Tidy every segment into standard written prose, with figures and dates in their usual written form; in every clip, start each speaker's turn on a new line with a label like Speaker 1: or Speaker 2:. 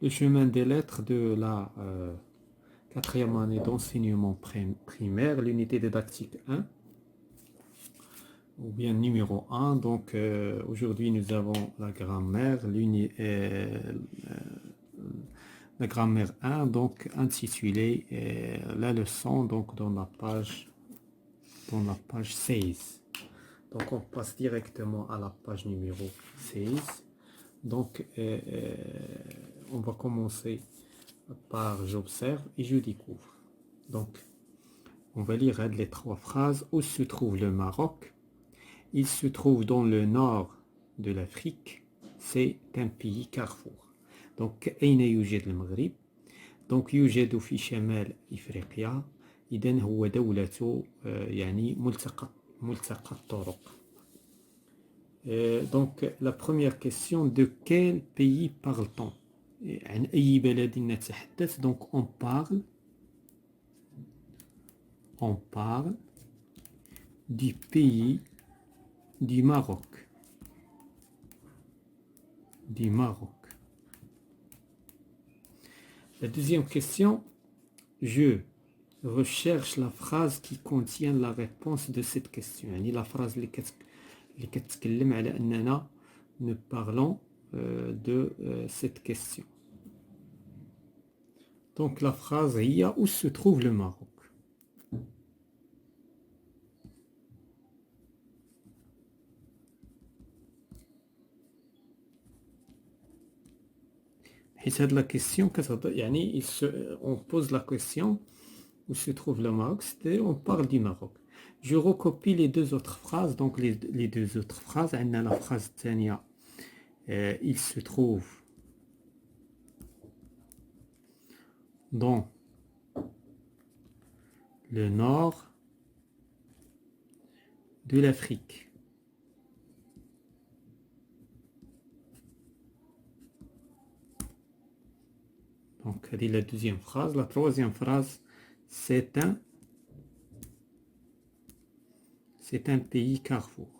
Speaker 1: le chemin des lettres de la quatrième année d'enseignement primaire, l'unité didactique 1, ou bien numéro 1. Donc aujourd'hui nous avons la grammaire, la grammaire 1, donc intitulée la leçon donc dans la page 16. Donc on passe directement à la page numéro 16. Donc on va commencer par j'observe et je découvre. Donc on va lire les trois phrases. Où se trouve le Maroc? Il se trouve dans le nord de l'Afrique. C'est un pays carrefour. Donc أين يوجد المغرب؟ donc يوجد في شمال إفريقيا. إذن هو دولة يعني ملتقى الطرق. Donc la première question, de quel pays parle-t-on? عن أي بلد نتحدث? donc on parle du pays du Maroc. La deuxième question, je recherche la phrase qui contient la réponse de cette question. يعني la phrase اللي كتكلم على أننا nous parlons de cette question. Donc la phrase هي où se trouve le Maroc. حيت la question يعني on pose la question où se trouve le Maroc, c'est-à-dire on parle du Maroc. Je recopie les deux autres phrases. Donc les deux autres phrases, on a la phrase الثانية il se trouve dans le nord de l'Afrique. Donc c'est la deuxième phrase. La troisième phrase, c'est un pays carrefour.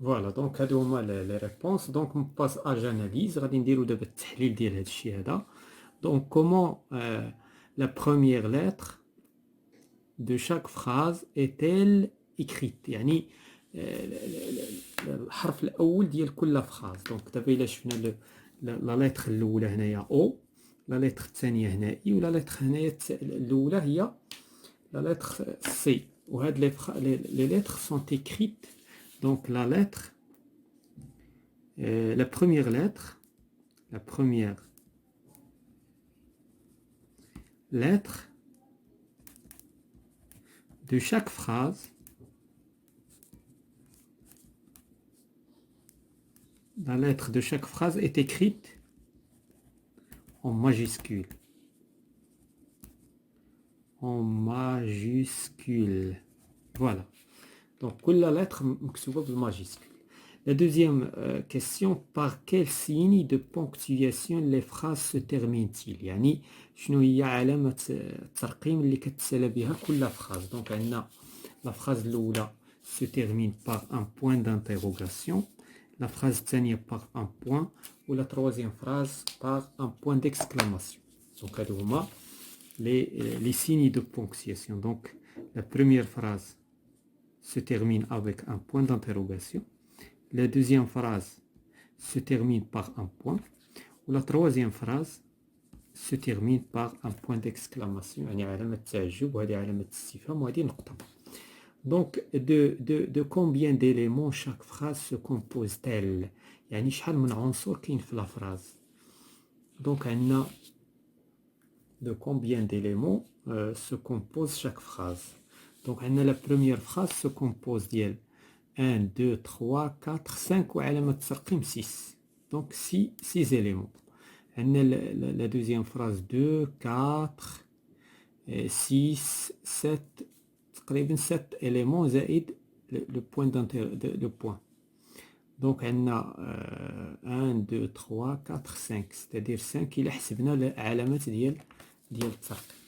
Speaker 1: Voilà, donc هادو هما les réponses. Donc on passe à l'analyse. غادي نديرو دابا التحليل ديال هاد الشيء هذا. Donc comment la première lettre de chaque phrase est-elle écrite? يعني الحرف الاول ديال كل phrase. donc دابا الا شفنا لا لتر الاولى هنايا او، لا لتر الثانيه هنا اي، ولا لتر هنايا الاولى هي لا لتر سي. وهاد لي لتر sont écrites. donc la lettre la première lettre de chaque phrase est écrite en majuscule. Voilà. Donc كل lettre مكتوبة بالماجيسكول. La deuxième question, par quel signe de ponctuation les phrases se terminent-ils? يعني شنو هي علامة الترقيم اللي كتسالى بها كل phrase. donc عندنا la phrase الأولى se termine par un point d'interrogation, la phrase الثانية par un point, ou la troisième phrase par un point d'exclamation. donc هادو هما les signes de ponctuation. donc la première phrase se termine avec un point d'interrogation, la deuxième phrase se termine par un point, ou la troisième phrase se termine par un point d'exclamation. يعني علامة تعجب، وهذه علامة استفهام، وهذه نقطة. donc de combien d'éléments chaque phrase se compose-t-elle? يعني شحال من عنصر كاين في la phrase. donc عندنا de combien d'éléments se compose chaque phrase. donc la première phrase se compose ديال 1 2 3 4 5 وعلامة الترقيم 6. donc 6 éléments. la deuxième phrase 2 4 6 7 تقريبا 7 éléments زائد le point le point. donc on a 1 2 3 4 5 c'est-à-dire 5 إلا حسبنا علامات ديال الترقيم.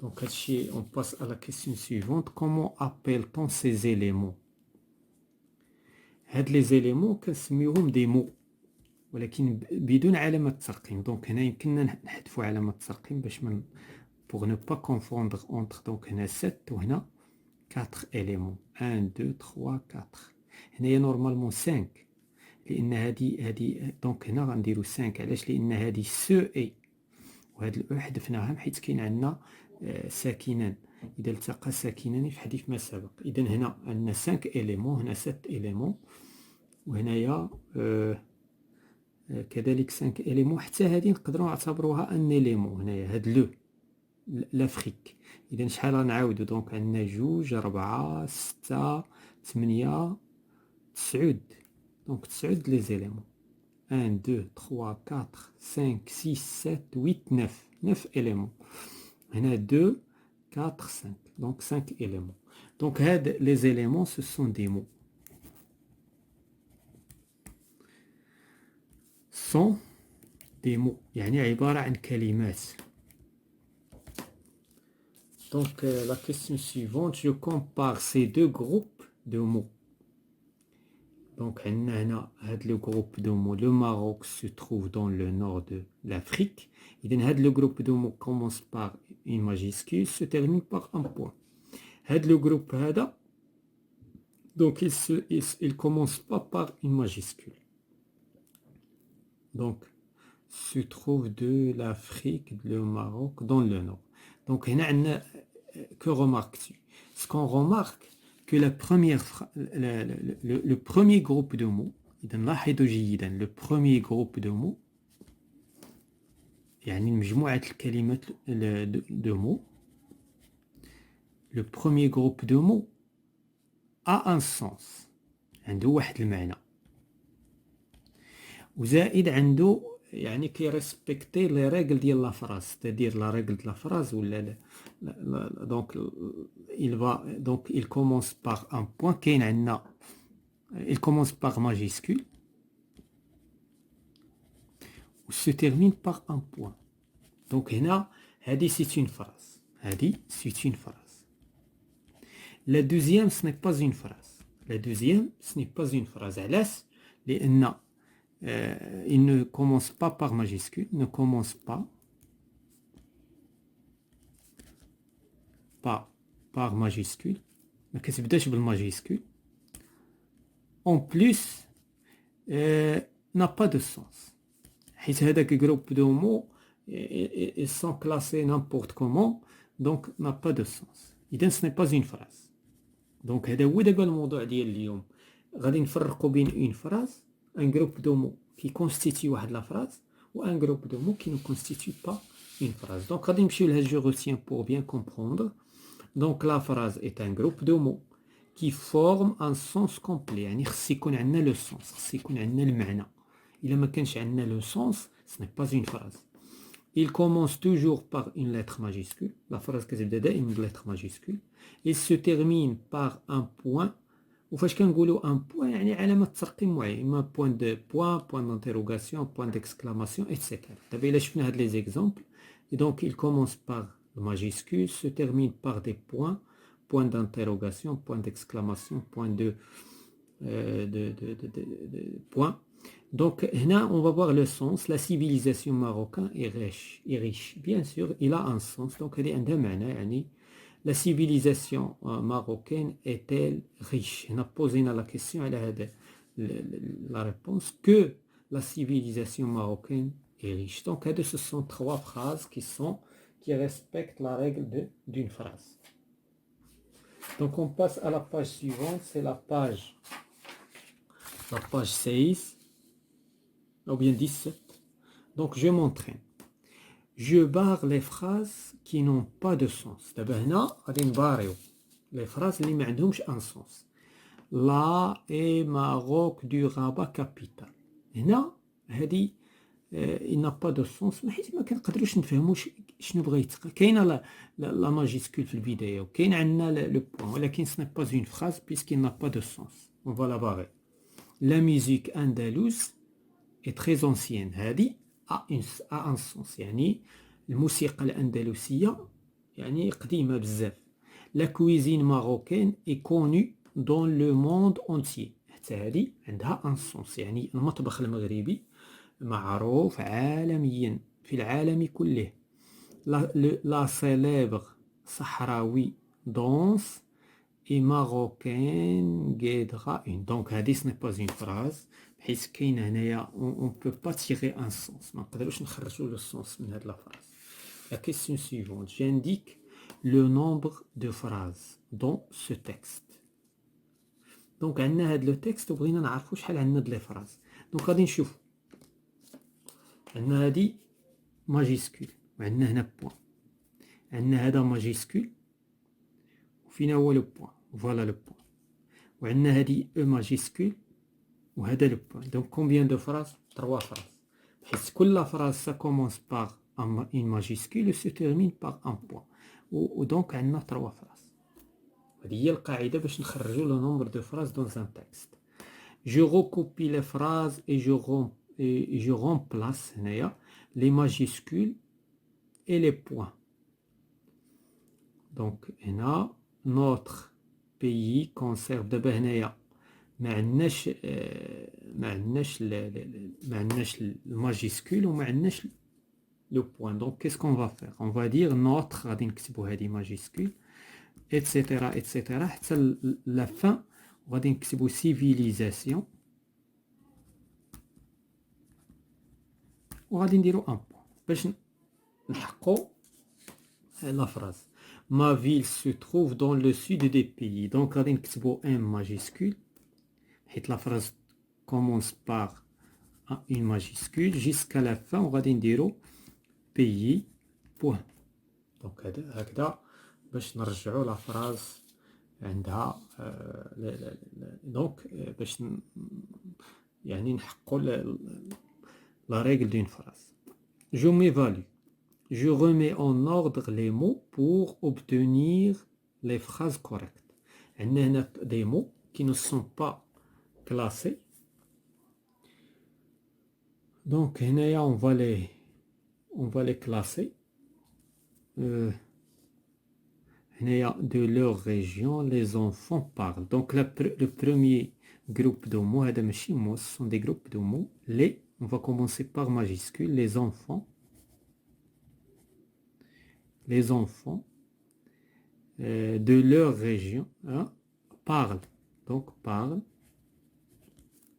Speaker 1: donc on passe à la question suivante. comment appelle-t-on ces éléments? هاد لي زيليمون كنسميوهم دي مو ولكن بدون علامة ترقيم. دونك هنا يمكننا نحذفوا علامة الترقيم باش من pour ne pas confondre entre. دونك هنا 7 وهنا 4 éléments 1 2 3 4. هنايا نورمالمون 5 لان هادي دونك هنا غنديرو 5 علاش لان هادي سو اي وهاد الاو حذفناهم حيت كاين عندنا ساكنان اذا التقى ساكنان فحذف ما سبق. اذا هنا عندنا 5 éléments هنا 7 éléments وهنايا كذلك 5 éléments. حتى هذه نقدروا نعتبروها ان élément. هنايا هاد لو لافريك. اذا شحال غنعاودو؟ دونك عندنا 2 4 6 8 9. دونك 9 لي زيليمون 1 2 3 4 5 6 7 8 9 éléments. هنا 2 4 5 دونك 5 éléments. دونك هاد لي زيليمون ce sont des mots. sont des mots يعني عبارة عن كلمات. Donc la question suivante, je compare ces deux groupes de mots. Donc هنا هاد le groupe de mots, le Maroc se trouve dans le nord de l'Afrique. Et هاد le groupe de mots commence par une majuscule, se termine par un point. هاد le groupe هذا donc il commence pas par une majuscule. Donc se trouve de l'Afrique, le Maroc dans le nord. Donc هنا que remarques-tu? Ce qu'on remarque que la première le premier groupe de mots, le premier groupe de mots يعني مجموعة الكلمات de mots, le premier groupe de mots a un sens, عنده واحد المعنى وزائد عنده يعني كيريسبكتي لي ريغل ديال لا فراز. c'est-à-dire لا ريغل ديال لا فراز ولا دونك il va donc il commence par un point. كاين عندنا il commence par majuscule ou se termine par un point. donc هنا هذه c'est une phrase. هذه c'est une phrase. la deuxième ce n'est pas une phrase. la deuxième ce n'est pas une phrase. علاش؟ لأن il ne commence pas par majuscule, ne commence pas par majuscule, ما كتبداش بالماجيسكول. en plus n'a pas de sens حيت هذاك groupe de mots ils sont classés n'importe comment donc n'a pas de sens. إذن ce n'est pas une phrase. donc هذا هو دابا الموضوع ديال اليوم. غادي نفرقوا بين une phrase, un groupe de mots qui constitue واحد la phrase ou un groupe de mots qui ne constitue pas une phrase. donc غادي نمشيو لها je retiens pour bien comprendre. donc la phrase est un groupe de mots qui forme un sens complet. يعني خص يكون عندنا le sens, خص يكون عندنا المعنى. إلا ما كانش عندنا le sens ce n'est pas une phrase. il commence toujours par une lettre majuscule. la phrase كتبدا دائما بlettre majuscule. il se termine par un point. وفاش كنقولوا ان بوين يعني علامه ترقيم معين, اما بوين دو بوين, بوين دانتيروغاسيون, بوين ديكسكلاماسيون ايتترا. دابا الا شفنا هاد لي زيكزامبل دونك il commence par le majuscule, se termine par des points, point d'interrogation, point d'exclamation, point de point. donc هنا on va voir le sens. la civilisation marocaine est riche bien sûr, il a un sens. donc هذه عندها معنى يعني la civilisation marocaine est-elle riche? On a posé la question à la réponse que la civilisation marocaine est riche. Donc, ce sont trois phrases qui respectent la règle d'une phrase. Donc, on passe à la page suivante. C'est la page 16 ou bien 17. Donc, je m'entraîne. je barre les phrases qui n'ont pas de sens. دابا هنا غادي نباريو les phrases اللي ما عندهمش un sens. la et Maroc du Rabat capitale. هنا هذه il n'a pas de sens حيت ما كنقدروش نفهموا شنو بغا يتقال. كاينه لا ماجيسكول في البدايه وكاين عندنا لو بوين ولكن ce n'est pas une phrase puisqu'il n'a pas de sens. on va la barrer. la musique andalouse est très ancienne. هذه a un sens. يعني الموسيقى الأندلسية يعني قديمة بزاف. la cuisine marocaine est connue dans le monde entier. حتى هذه عندها ان سونس. يعني المطبخ المغربي معروف عالميا في العالم كله. لا célèbre صحراوي danse et marocaine guidera une. Donc هذه ce n'est pas une phrase بحيث كاين هنايا on peut pas tirer un sens. ما نقدروش نخرجوا le sens من هذه la phrase. La question suivante, j'indique le nombre de phrases dans ce texte. Donc عندنا هذا لو تكست وبغينا نعرفوا شحال عندنا د لي فراز. دونك غادي نشوفوا عندنا هذه ماجيسكول وعندنا هنا بوان، عندنا هذا ماجيسكول وفين هو لو بوان، فوالا لو بوان، وعندنا هذه او ماجيسكول وهذا لو بوان. دونك كومبيان دو فراز؟ 3 فراز، بحيث كل فراز سا كومونس باغ une majuscule et se termine par un point. ودونك عندنا 3 فراز. هذه هي القاعدة باش نخرجوا لو نومبر دو فراز دون ان تكست. جو recopie les phrases et je remplace هنايا les majuscules et les points. Donc هنا notre pays conserve دابا هنايا ما عندناش الماجيسكول وما عندناش le point. Donc qu'est-ce qu'on va faire? On va dire notre غادي نكتبوا هذه majuscule etc حتى la fin غادي نكتبوا civilisation وغادي نديروا ان بوان باش نحققوا la phrase. Ma ville se trouve dans le sud des pays. Donc غادي نكتبوا un majuscule حيت la phrase commence par une majuscule jusqu'à la fin وغادي نديروا pays point. دونك هكذا باش نرجعوا لا فراز عندها دونك باش يعني نحققوا لا رègle d'une phrase. Je m'évalue. Je remets en ordre les mots pour obtenir les phrases correctes. عندنا هنا des mots qui ne sont pas classés. Donc هنايا on va les classer. De leur région, les enfants parlent. Donc le premier groupe de mots, ce sont des groupes de mots. On va commencer par majuscule. Les enfants de leur région parlent. Donc parlent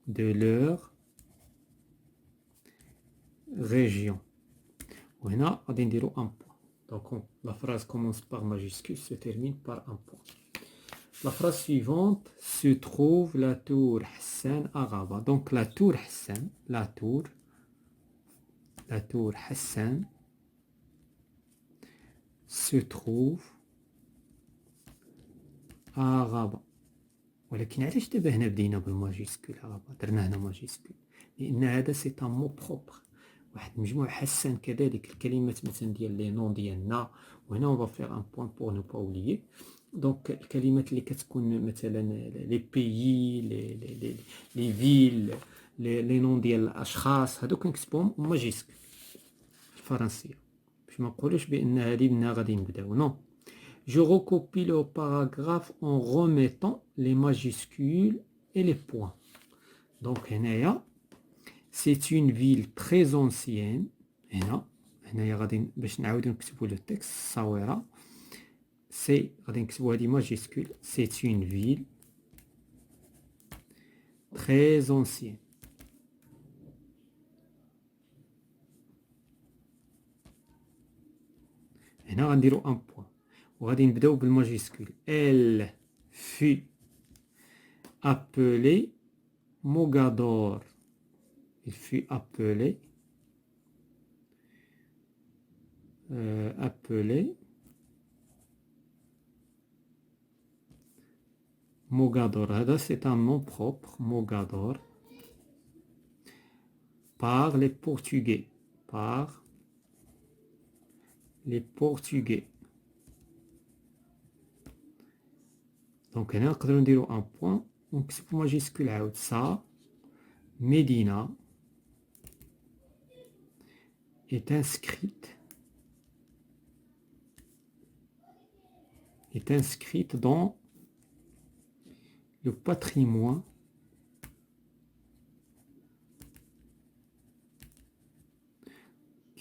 Speaker 1: de leur région. وهنا غادي نديرو un point. Donc la phrase commence par majuscule, se termine par un point. La phrase suivante, se trouve la tour Hassan à Rabat. Donc la tour Hassan, la tour Hassan se trouve à Rabat. ولكن علاش دابا هنا بدينا بالماجيسكول Rabat درنا هنا ماجيسكول؟ لأن هذا سي ان مو بروبر. واحد مجموع حسن كذلك الكلمات مثلا ديال لي نون ديالنا، وهنا اون فيغ ان بوين بور نو با اوبليي. دونك الكلمات اللي كتكون مثلا لي بيي لي فيل لي نون ديال الاشخاص هادو كنكتبوهم ماجيسكول الفرنسيه باش ما نقولوش بان هذه منها غادي نبداو. نو je recopie le paragraphe en remettant les majuscules et les points. Donc هنايا c'est une ville très ancienne. هنايا غادي باش نعاودو نكتبو لو تكست الصويره سي غادي نكتبو هادي ماجيسكول. c'est une ville très ancienne. هنا غنديرو ان بوين وغادي نبداو بالماجيسكول. elle fut appelée Mogador. Il fut appelé Mogador. C'est un nom propre, Mogador, par les Portugais. Donc هنا نقدروا نديرو ان بوين ونكتبو ماجيسكول عاود. ça Médina est inscrite dans le patrimoine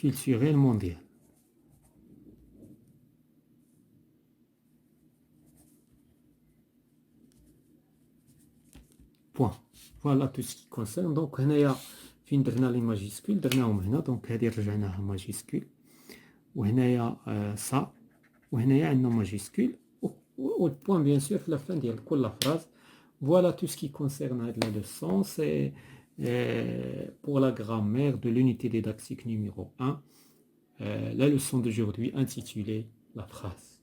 Speaker 1: culturelle mondiale. Point. Voilà tout ce qui concerne. Donc, on a فين درنا les majuscules, درناهم هنا. Donc, هذه رجعناها majuscule. وهنايا ça. وهنايا عندنا majuscule. Au point, bien sûr, في la fin ديال كل phrase. Voilà tout ce qui concerne la leçon. C'est pour la grammaire de l'unité didactique numéro 1. La leçon d'aujourd'hui intitulée la phrase.